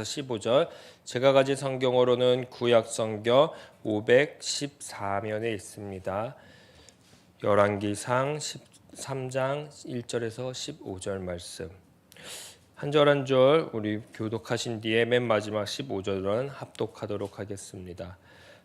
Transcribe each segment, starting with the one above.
15절. 제가 가진 성경으로는 구약 성경 514면에 있습니다. 열왕기상 13장 1절에서 15절 말씀. 한 절 한 절 우리 교독하신 뒤에 맨 마지막 15절은 합독하도록 하겠습니다.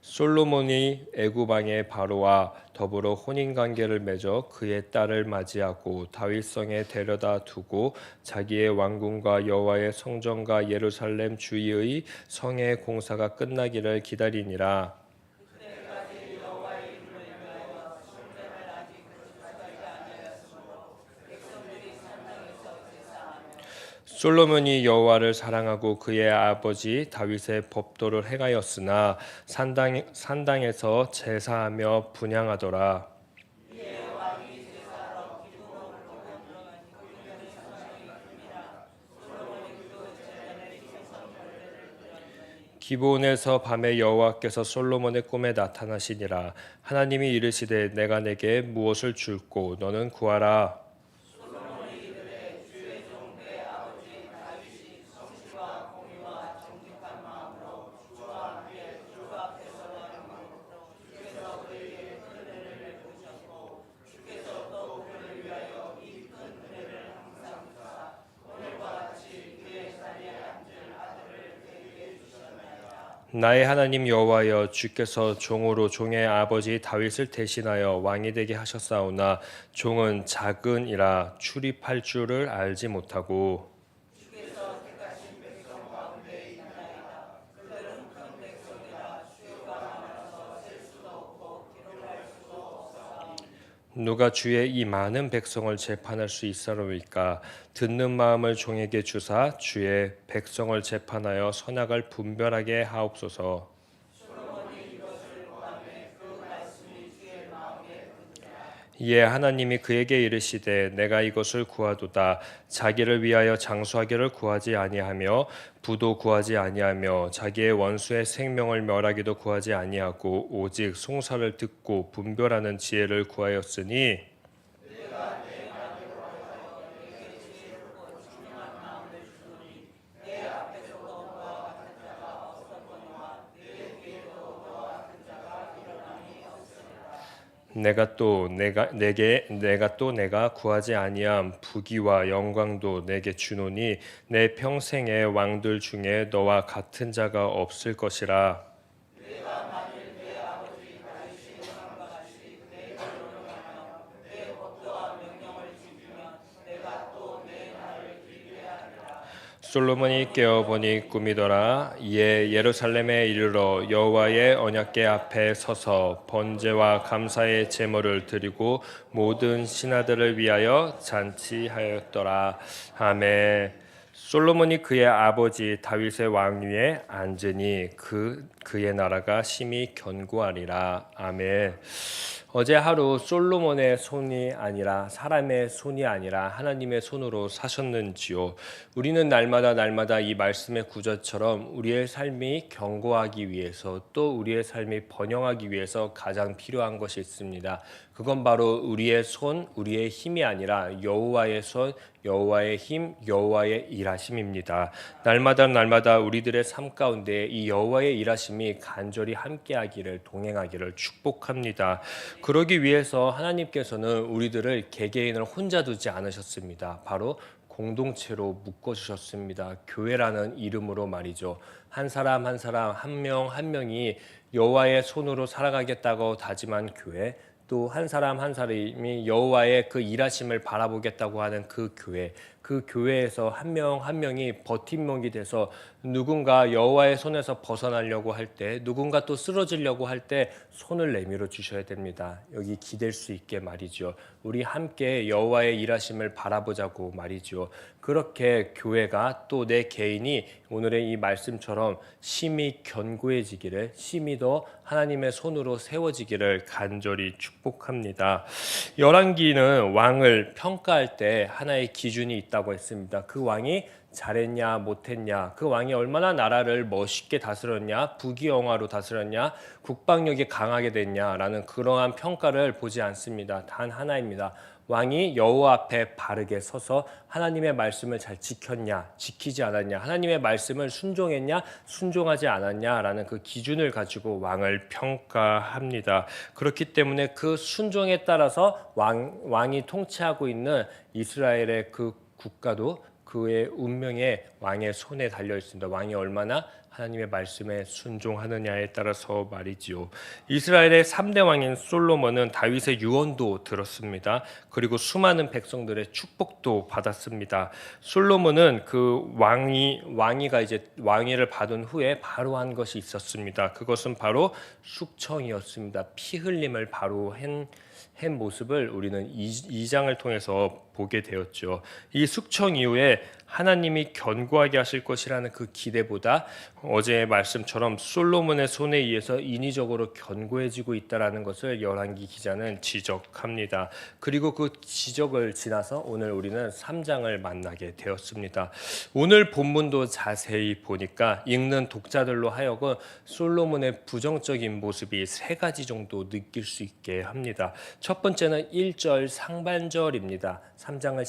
솔로몬이 애굽 왕의 바로와 더불어 혼인 관계를 맺어 그의 딸을 맞이하고 다윗성에 데려다 두고 자기의 왕궁과 여호와의 성전과 예루살렘 주위의 성의 공사가 끝나기를 기다리니라. 솔로몬이 여호와를 사랑하고 그의 아버지 다윗의 법도를 행하였으나 산당에서 제사하며 분향하더라. 기브온에서 밤에 여호와께서 솔로몬의 꿈에 나타나시니라. 하나님이 이르시되 내가 내게 무엇을 줄꼬 너는 구하라. 나의 하나님 여호와여, 주께서 종으로 종의 아버지 다윗을 대신하여 왕이 되게 하셨사오나 종은 작은이라 출입할 줄을 알지 못하고 누가 주의 이 많은 백성을 재판할 수 있사로이까. 듣는 마음을 종에게 주사 주의 백성을 재판하여 선악을 분별하게 하옵소서. 이에 하나님이 그에게 이르시되 내가 이것을 구하도다. 자기를 위하여 장수하기를 구하지 아니하며 부도 구하지 아니하며 자기의 원수의 생명을 멸하기도 구하지 아니하고 오직 송사를 듣고 분별하는 지혜를 구하였으니 내가 구하지 아니함 부귀와 영광도 내게 주노니 내 평생의 왕들 중에 너와 같은 자가 없을 것이라. 솔로몬이 깨어보니 꿈이더라. 이에 예루살렘에 이르러 여호와의 언약궤 앞에 서서 번제와 감사의 제물을 드리고 모든 신하들을 위하여 잔치하였더라. 아멘. 솔로몬이 그의 아버지 다윗의 왕위에 앉으니 그의 나라가 심히 견고하리라. 아멘. 어제 하루 솔로몬의 손이 아니라 사람의 손이 아니라 하나님의 손으로 사셨는지요. 우리는 날마다 이 말씀의 구절처럼 우리의 삶이 견고하기 위해서 또 우리의 삶이 번영하기 위해서 가장 필요한 것이 있습니다. 그건 바로 우리의 손, 우리의 힘이 아니라 여호와의 손, 여호와의 힘, 여호와의 일하심입니다. 날마다 우리들의 삶 가운데 이 여호와의 일하심이 간절히 함께하기를 동행하기를 축복합니다. 그러기 위해서 하나님께서는 우리들을 개개인을 혼자 두지 않으셨습니다. 바로 공동체로 묶어주셨습니다. 교회라는 이름으로 말이죠. 한 사람 한 명이 여호와의 손으로 살아가겠다고 다짐한 교회, 또 한 사람이 여호와의 그 일하심을 바라보겠다고 하는 그 교회에서 한 명이 버팀목이 돼서 누군가 여호와의 손에서 벗어나려고 할 때, 누군가 또 쓰러지려고 할 때 손을 내밀어 주셔야 됩니다. 여기 기댈 수 있게 말이죠. 우리 함께 여호와의 일하심을 바라보자고 말이죠. 그렇게 교회가 또 내 개인이 오늘의 이 말씀처럼 심히 견고해지기를, 심히 더 하나님의 손으로 세워지기를 간절히 축복합니다. 열왕기는 왕을 평가할 때 하나의 기준이 있다고 했습니다. 그 왕이 잘했냐 못했냐, 그 왕이 얼마나 나라를 멋있게 다스렸냐, 부귀영화로 다스렸냐, 국방력이 강하게 됐냐라는 그러한 평가를 보지 않습니다. 단 하나입니다. 왕이 여호와 앞에 바르게 서서 하나님의 말씀을 잘 지켰냐, 지키지 않았냐, 하나님의 말씀을 순종했냐, 순종하지 않았냐라는 그 기준을 가지고 왕을 평가합니다. 그렇기 때문에 그 순종에 따라서 왕이 통치하고 있는 이스라엘의 그 국가도 그의 운명에 왕의 손에 달려 있습니다. 왕이 얼마나 하나님의 말씀에 순종하느냐에 따라서 말이지요. 이스라엘의 3대 왕인 솔로몬은 다윗의 유언도 들었습니다. 그리고 수많은 백성들의 축복도 받았습니다. 솔로몬은 그 왕위가 이제 왕위를 받은 후에 바로 한 것이 있었습니다. 그것은 바로 숙청이었습니다. 피 흘림을 바로 한 모습을 우리는 2장을 통해서 보게 되었죠. 이 숙청 이후에 하나님이 견고하게 하실 것이라는 그 기대보다 어제의 말씀처럼 솔로몬의 손에 의해서 인위적으로 견고해지고 있다라는 것을 열왕기 기자는 지적합니다. 그리고 그 지적을 지나서 오늘 우리는 3장을 만나게 되었습니다. 오늘 본문도 자세히 보니까 읽는 독자들로 하여금 솔로몬의 부정적인 모습이 3가지 정도 느낄 수 있게 합니다. 첫 번째는 1절 상반절입니다. 3장을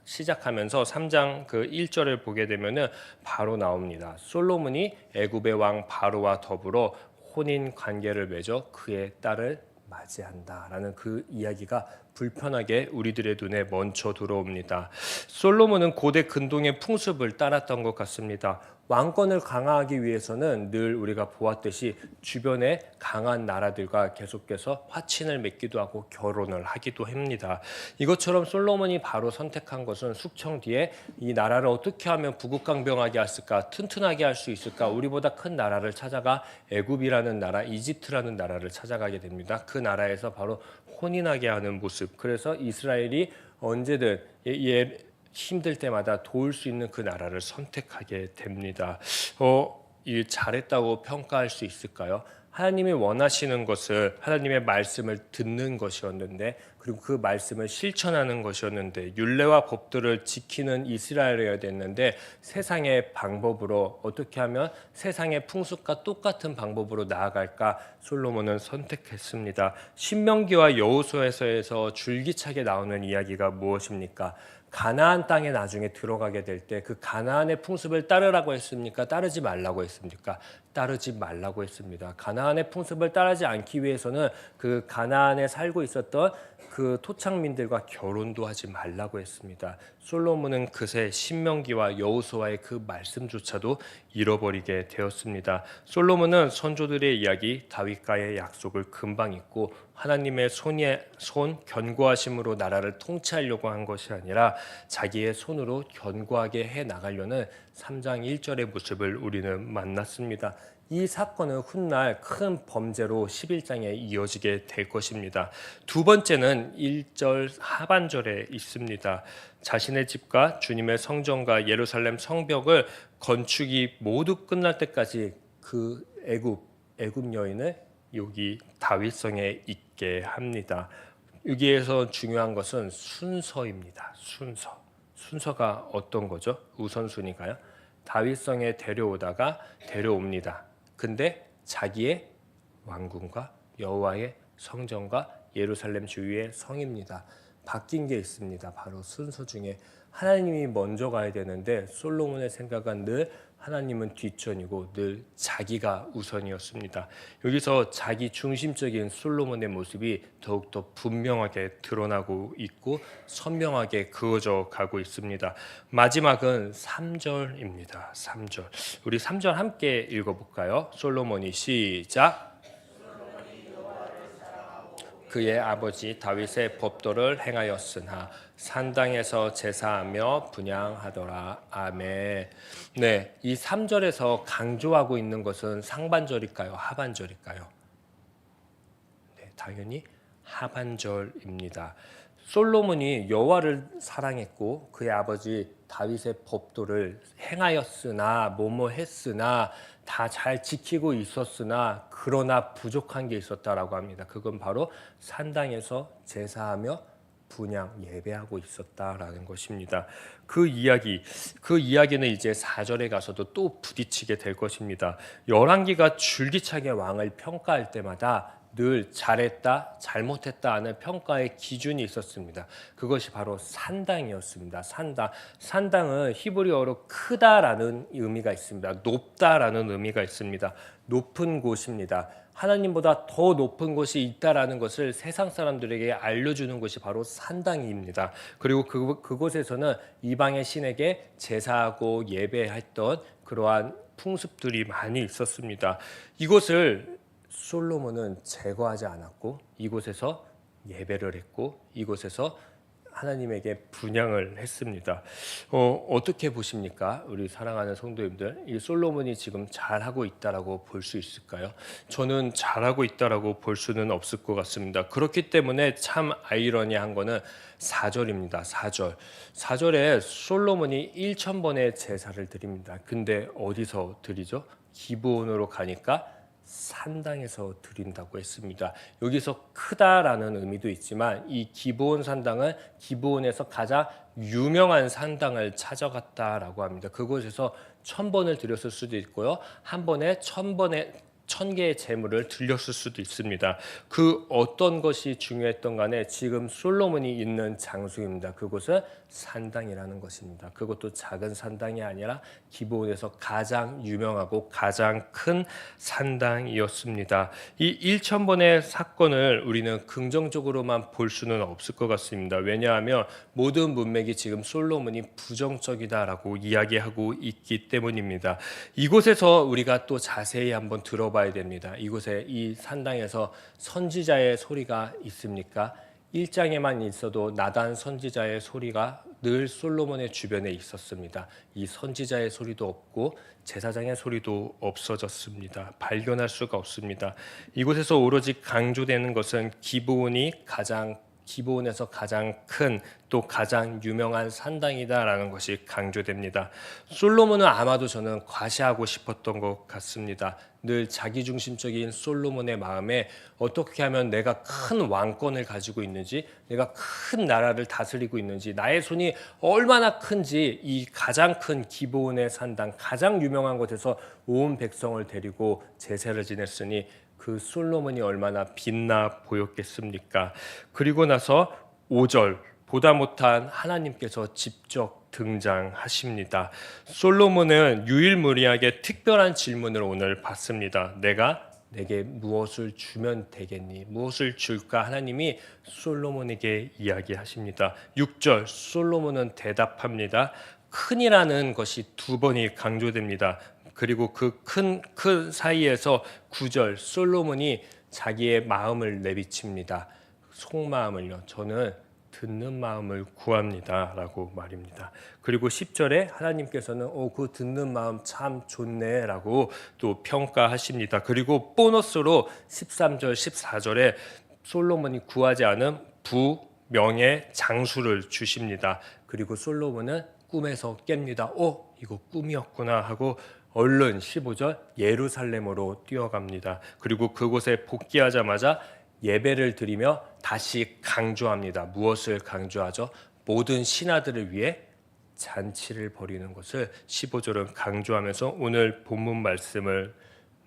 시작하면서 3장 그 1절을 보게 되면은 바로 나옵니다. 솔로몬이 애굽의 왕 바로와 더불어 혼인 관계를 맺어 그의 딸을 맞이한다라는 그 이야기가 불편하게 우리들의 눈에 먼저 들어옵니다. 솔로몬은 고대 근동의 풍습을 따랐던 것 같습니다. 왕권을 강화하기 위해서는 늘 우리가 보았듯이 주변의 강한 나라들과 계속해서 화친을 맺기도 하고 결혼을 하기도 합니다. 이것처럼 솔로몬이 바로 선택한 것은 숙청 뒤에 이 나라를 어떻게 하면 부국강병하게 할까, 튼튼하게 할 수 있을까, 우리보다 큰 나라를 찾아가 애굽이라는 나라, 이집트라는 나라를 찾아가게 됩니다. 그 나라에서 바로 혼인하게 하는 모습. 그래서 이스라엘이 언제든 힘들 때마다 도울 수 있는 그 나라를 선택하게 됩니다. 이 잘했다고 평가할 수 있을까요? 하나님이 원하시는 것을 하나님의 말씀을 듣는 것이었는데, 그리고 그 말씀을 실천하는 것이었는데, 율례와 법들을 지키는 이스라엘이어야 됐는데 세상의 방법으로 어떻게 하면 세상의 풍습과 똑같은 방법으로 나아갈까 솔로몬은 선택했습니다. 신명기와 여호수아서에서 줄기차게 나오는 이야기가 무엇입니까? 가나안 땅에 나중에 들어가게 될 때 그 가나안의 풍습을 따르라고 했습니까? 따르지 말라고 했습니까? 따르지 말라고 했습니다. 가나안의 풍습을 따르지 않기 위해서는 그 가나안에 살고 있었던 그 토착민들과 결혼도 하지 말라고 했습니다. 솔로몬은 그새 신명기와 여호수아의 그 말씀조차도 잃어버리게 되었습니다. 솔로몬은 선조들의 이야기, 다윗과의 약속을 금방 잊고 하나님의 손 견고하심으로 나라를 통치하려고 한 것이 아니라 자기의 손으로 견고하게 해 나가려는 3장 1절의 모습을 우리는 만났습니다. 이 사건은 훗날 큰 범죄로 11장에 이어지게 될 것입니다. 두 번째는 1절 하반절에 있습니다. 자신의 집과 주님의 성전과 예루살렘 성벽을 건축이 모두 끝날 때까지 그 애굽 여인을 여기 다윗성에 있게 합니다. 여기에서 중요한 것은 순서입니다. 순서가 어떤 거죠? 우선순위가요? 다윗성에 데려옵니다. 근데 자기의 왕궁과 여호와의 성전과 예루살렘 주위의 성입니다. 바뀐 게 있습니다. 바로 순서 중에 하나님이 먼저 가야 되는데 솔로몬의 생각은 늘 하나님은 뒷전이고 늘 자기가 우선이었습니다. 여기서 자기 중심적인 솔로몬의 모습이 더욱더 분명하게 드러나고 있고 선명하게 그어져 가고 있습니다. 마지막은 3절입니다. 3절. 우리 3절 함께 읽어볼까요? 솔로몬이 시작. 그의 아버지 다윗의 법도를 행하였으나 산당에서 제사하며 분향하더라. 아멘. 네, 이 3절에서 강조하고 있는 것은 상반절일까요? 하반절일까요? 네, 당연히 하반절입니다. 솔로몬이 여호와를 사랑했고 그의 아버지 다윗의 법도를 행하였으나 했으나 다 잘 지키고 있었으나 그러나 부족한 게 있었다라고 합니다. 그건 바로 산당에서 제사하며 분향 예배하고 있었다라는 것입니다. 그 이야기는 이제 4절에 가서도 또 부딪히게 될 것입니다. 열왕기가 줄기차게 왕을 평가할 때마다 늘 잘했다, 잘못했다 하는 평가의 기준이 있었습니다. 그것이 바로 산당이었습니다. 산당. 산당은 히브리어로 크다라는 의미가 있습니다. 높다라는 의미가 있습니다. 높은 곳입니다. 하나님보다 더 높은 곳이 있다라는 것을 세상 사람들에게 알려주는 것이 바로 산당입니다. 그리고 그곳에서는 이방의 신에게 제사하고 예배했던 그러한 풍습들이 많이 있었습니다. 이곳을 솔로몬은 제거하지 않았고 이곳에서 예배를 했고 이곳에서 하나님에게 분향을 했습니다. 어떻게 보십니까? 우리 사랑하는 성도님들, 이 솔로몬이 지금 잘하고 있다라고 볼 수 있을까요? 저는 잘하고 있다라고 볼 수는 없을 것 같습니다. 그렇기 때문에 참 아이러니한 거는 4절입니다. 4절. 4절에 솔로몬이 1,000번의 제사를 드립니다. 근데 어디서 드리죠? 기브온으로 가니까 산당에서 드린다고 했습니다. 여기서 크다라는 의미도 있지만 이 기브온 산당은 기브온에서 가장 유명한 산당을 찾아갔다라고 합니다. 그곳에서 1,000번을 드렸을 수도 있고요. 한 번에 1,000개의 제물을 드렸을 수도 있습니다. 그 어떤 것이 중요했던 간에 지금 솔로몬이 있는 장소입니다. 그곳은 산당이라는 것입니다. 그것도 작은 산당이 아니라 기브온에서 가장 유명하고 가장 큰 산당이었습니다. 이 1,000번의 사건을 우리는 긍정적으로만 볼 수는 없을 것 같습니다. 왜냐하면 모든 문맥이 지금 솔로몬이 부정적이다라고 이야기하고 있기 때문입니다. 이곳에서 우리가 또 자세히 한번 들어봐야 됩니다. 이곳에 이 산당에서 선지자의 소리가 있습니까? 1장에만 있어도 나단 선지자의 소리가 늘 솔로몬의 주변에 있었습니다. 이 선지자의 소리도 없고 제사장의 소리도 없어졌습니다. 발견할 수가 없습니다. 이곳에서 오로지 강조되는 것은 기브온에서 가장 큰 또 가장 유명한 산당이다라는 것이 강조됩니다. 솔로몬은 아마도 저는 과시하고 싶었던 것 같습니다. 늘 자기중심적인 솔로몬의 마음에 어떻게 하면 내가 큰 왕권을 가지고 있는지, 내가 큰 나라를 다스리고 있는지, 나의 손이 얼마나 큰지 이 가장 큰 기브온의 산당, 가장 유명한 곳에서 온 백성을 데리고 제사를 지냈으니 그 솔로몬이 얼마나 빛나 보였겠습니까? 그리고 나서 5절 보다 못한 하나님께서 직접 등장하십니다. 솔로몬은 유일무이하게 특별한 질문을 오늘 받습니다. 내가 내게 무엇을 주면 되겠니? 무엇을 줄까? 하나님이 솔로몬에게 이야기하십니다. 6절 솔로몬은 대답합니다. 큰이라는 것이 2번이 강조됩니다. 그리고 그 큰 사이에서 9절 솔로몬이 자기의 마음을 내비칩니다. 속마음을요. 저는 듣는 마음을 구합니다 라고 말입니다. 그리고 10절에 하나님께서는 그 듣는 마음 참 좋네 라고 또 평가하십니다. 그리고 보너스로 13절 14절에 솔로몬이 구하지 않은 부, 명예, 장수를 주십니다. 그리고 솔로몬은 꿈에서 깹니다. 이거 꿈이었구나 하고 얼른 15절 예루살렘으로 뛰어갑니다. 그리고 그곳에 복귀하자마자 예배를 드리며 다시 강조합니다. 무엇을 강조하죠? 모든 신하들을 위해 잔치를 벌이는 것을 15절은 강조하면서 오늘 본문 말씀을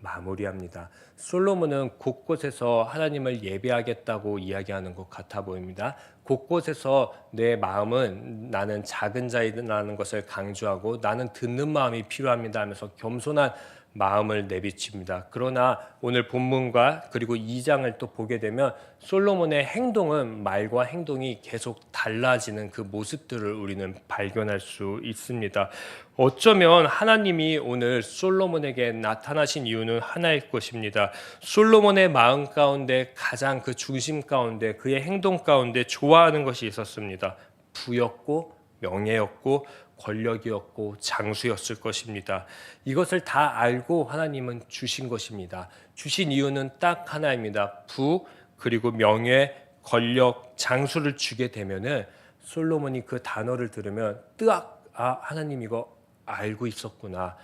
마무리합니다. 솔로몬은 곳곳에서 하나님을 예배하겠다고 이야기하는 것 같아 보입니다. 곳곳에서 내 마음은 나는 작은 자이라는 것을 강조하고 나는 듣는 마음이 필요합니다 하면서 겸손한 마음을 내비칩니다. 그러나 오늘 본문과 그리고 2장을 또 보게 되면 솔로몬의 행동은 말과 행동이 계속 달라지는 그 모습들을 우리는 발견할 수 있습니다. 어쩌면 하나님이 오늘 솔로몬에게 나타나신 이유는 하나일 것입니다. 솔로몬의 마음 가운데 가장 그 중심 가운데 그의 행동 가운데 좋아하는 것이 있었습니다. 부였고 명예였고 권력이었고 장수였을 것입니다. 이것을 다 알고 하나님은 주신 것입니다. 주신 이유는 딱 하나입니다. 부 그리고 명예, 권력, 장수를 주게 되면은 솔로몬이 그 단어를 들으면 뜨악 하나님 이거 알고 있었구나.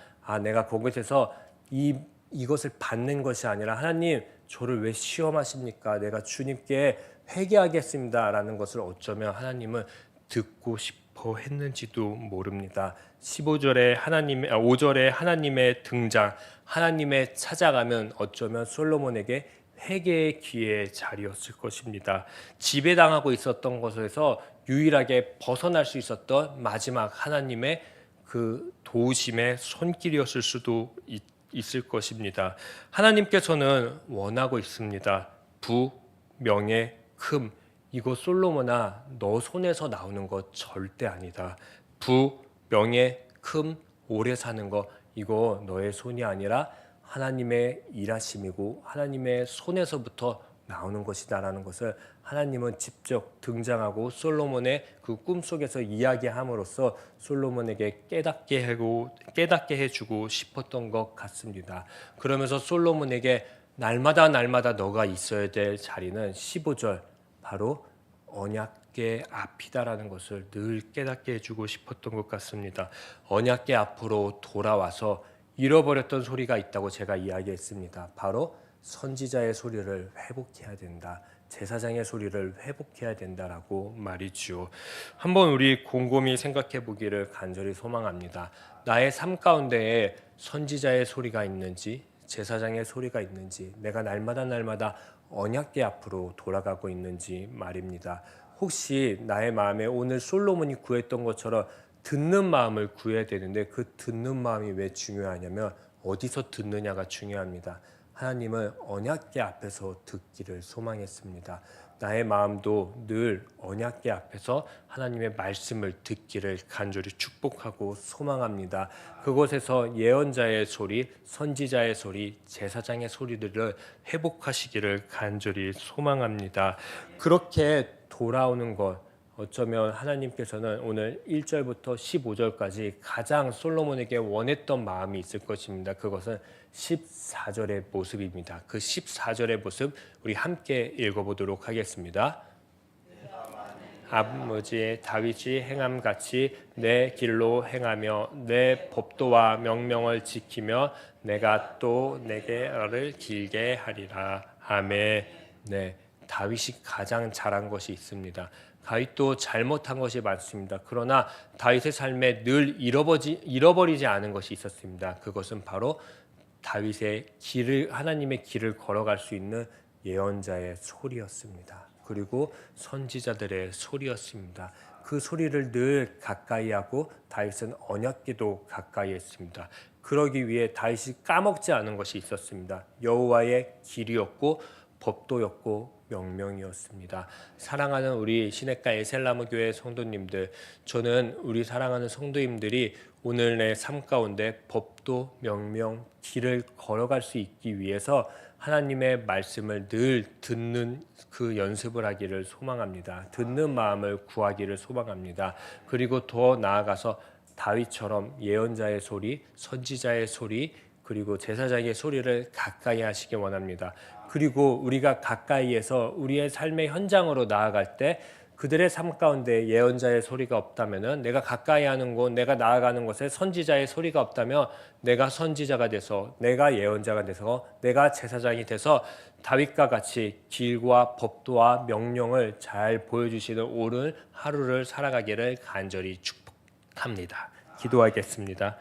내가 거기서 이것을 받는 것이 아니라 하나님 저를 왜 시험하십니까? 내가 주님께 회개하겠습니다라는 것을 어쩌면 하나님은 듣고 싶어 했는지도 모릅니다. 5절에 하나님의 등장, 하나님의 찾아가면 어쩌면 솔로몬에게 회개의 기회의 자리였을 것입니다. 지배당하고 있었던 것에서 유일하게 벗어날 수 있었던 마지막 하나님의 그 도우심의 손길이었을 수도 있을 것입니다. 하나님께서는 원하고 있습니다. 부, 명예, 금, 이거 솔로몬아 너 손에서 나오는 거 절대 아니다. 부, 명예, 금, 오래 사는 거 이거 너의 손이 아니라 하나님의 일하심이고 하나님의 손에서부터 나오는 것이다라는 것을 하나님은 직접 등장하고 솔로몬의 그 꿈속에서 이야기함으로써 솔로몬에게 깨닫게 해주고 싶었던 것 같습니다. 그러면서 솔로몬에게 날마다 너가 있어야 될 자리는 15절 바로 언약궤 앞이다라는 것을 늘 깨닫게 해주고 싶었던 것 같습니다. 언약궤 앞으로 돌아와서 잃어버렸던 소리가 있다고 제가 이야기했습니다. 바로 선지자의 소리를 회복해야 된다. 제사장의 소리를 회복해야 된다라고 말이죠. 한번 우리 곰곰이 생각해 보기를 간절히 소망합니다. 나의 삶 가운데에 선지자의 소리가 있는지 제사장의 소리가 있는지 내가 날마다 언약궤 앞으로 돌아가고 있는지 말입니다. 혹시 나의 마음에 오늘 솔로몬이 구했던 것처럼 듣는 마음을 구해야 되는데 그 듣는 마음이 왜 중요하냐면 어디서 듣느냐가 중요합니다. 하나님은 언약궤 앞에서 듣기를 소망했습니다. 나의 마음도 늘 언약궤 앞에서 하나님의 말씀을 듣기를 간절히 축복하고 소망합니다. 그곳에서 예언자의 소리, 선지자의 소리, 제사장의 소리들을 회복하시기를 간절히 소망합니다. 그렇게 돌아오는 것 어쩌면 하나님께서는 오늘 1절부터 15절까지 가장 솔로몬에게 원했던 마음이 있을 것입니다. 그것은 14절의 모습입니다. 그 14절의 모습 우리 함께 읽어보도록 하겠습니다. 아버지 다윗이 행함같이 내 길로 행하며 내 법도와 명령을 지키며 내가 또 내게 너를 길게 하리라. 아멘. 네, 다윗이 가장 잘한 것이 있습니다. 다윗도 잘못한 것이 많습니다. 그러나 다윗의 삶에 늘 잃어버리지 않은 것이 있었습니다. 그것은 바로 다윗의 하나님의 길을 걸어갈 수 있는 예언자의 소리였습니다. 그리고 선지자들의 소리였습니다. 그 소리를 늘 가까이 하고 다윗은 언약궤도 가까이 했습니다. 그러기 위해 다윗이 까먹지 않은 것이 있었습니다. 여호와의 길이었고 법도였고 명령이었습니다. 사랑하는 우리 시냇가 에셀나무 교회 성도님들, 저는 우리 사랑하는 성도님들이 오늘 내 삶 가운데 법도, 명령, 길을 걸어갈 수 있기 위해서 하나님의 말씀을 늘 듣는 그 연습을 하기를 소망합니다. 듣는 마음을 구하기를 소망합니다. 그리고 더 나아가서 다윗처럼 예언자의 소리, 선지자의 소리, 그리고 제사장의 소리를 가까이 하시기 원합니다. 그리고 우리가 가까이에서 우리의 삶의 현장으로 나아갈 때 그들의 삶 가운데 예언자의 소리가 없다면 내가 가까이 하는 곳, 내가 나아가는 곳에 선지자의 소리가 없다면 내가 선지자가 돼서 내가 예언자가 돼서 내가 제사장이 돼서 다윗과 같이 길과 법도와 명령을 잘 보여주시는 옳은 하루를 살아가기를 간절히 축복합니다. 기도하겠습니다.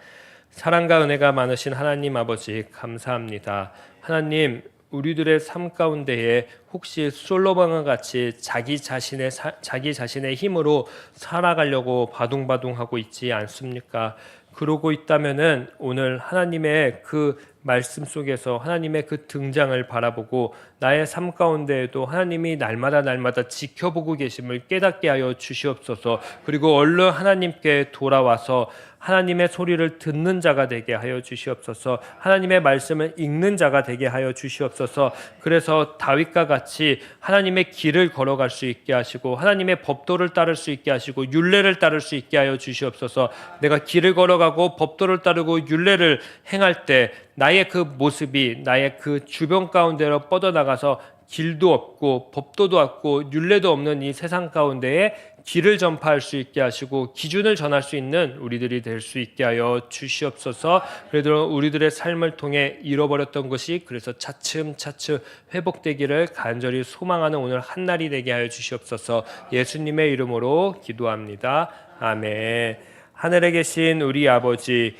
사랑과 은혜가 많으신 하나님 아버지 감사합니다. 하나님 우리들의 삶 가운데에 혹시 솔로몬과 같이 자기 자신의 힘으로 살아가려고 바둥바둥하고 있지 않습니까? 그러고 있다면은 오늘 하나님의 그 말씀 속에서 하나님의 그 등장을 바라보고 나의 삶 가운데에도 하나님이 날마다 지켜보고 계심을 깨닫게 하여 주시옵소서. 그리고 얼른 하나님께 돌아와서 하나님의 소리를 듣는 자가 되게 하여 주시옵소서. 하나님의 말씀을 읽는 자가 되게 하여 주시옵소서. 그래서 다윗과 같이 하나님의 길을 걸어갈 수 있게 하시고 하나님의 법도를 따를 수 있게 하시고 율례를 따를 수 있게 하여 주시옵소서. 내가 길을 걸어가고 법도를 따르고 율례를 행할 때 나의 그 모습이 나의 그 주변 가운데로 뻗어나가서 길도 없고 법도도 없고 율례도 없는 이 세상 가운데에 길을 전파할 수 있게 하시고 기준을 전할 수 있는 우리들이 될 수 있게 하여 주시옵소서. 그래도 우리들의 삶을 통해 잃어버렸던 것이 그래서 차츰차츰 회복되기를 간절히 소망하는 오늘 한날이 되게 하여 주시옵소서. 예수님의 이름으로 기도합니다. 아멘. 하늘에 계신 우리 아버지의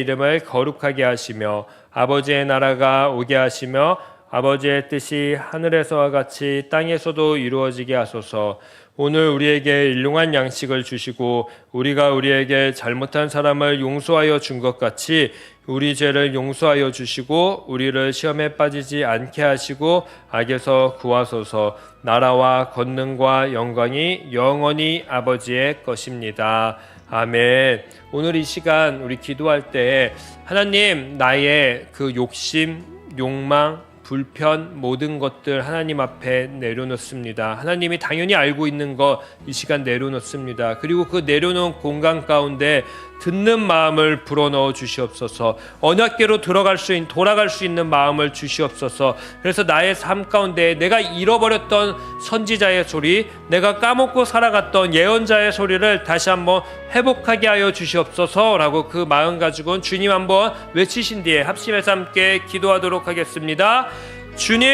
이름을 거룩하게 하시며 아버지의 나라가 오게 하시며 아버지의 뜻이 하늘에서와 같이 땅에서도 이루어지게 하소서. 오늘 우리에게 일용할 양식을 주시고 우리가 우리에게 잘못한 사람을 용서하여 준 것 같이 우리 죄를 용서하여 주시고 우리를 시험에 빠지지 않게 하시고 악에서 구하소서. 나라와 권능과 영광이 영원히 아버지의 것입니다. 아멘. 오늘 이 시간 우리 기도할 때 하나님, 나의 그 욕심, 욕망, 불편, 모든 것들 하나님 앞에 내려놓습니다. 하나님이 당연히 알고 있는 거 이 시간 내려놓습니다. 그리고 그 내려놓은 공간 가운데 듣는 마음을 불어넣어 주시옵소서. 언약궤로 돌아갈 수 있는 마음을 주시옵소서. 그래서 나의 삶 가운데 내가 잃어버렸던 선지자의 소리, 내가 까먹고 살아갔던 예언자의 소리를 다시 한번 회복하게 하여 주시옵소서라고 그 마음 가지고는 주님 한번 외치신 뒤에 합심해서 함께 기도하도록 하겠습니다. 주님,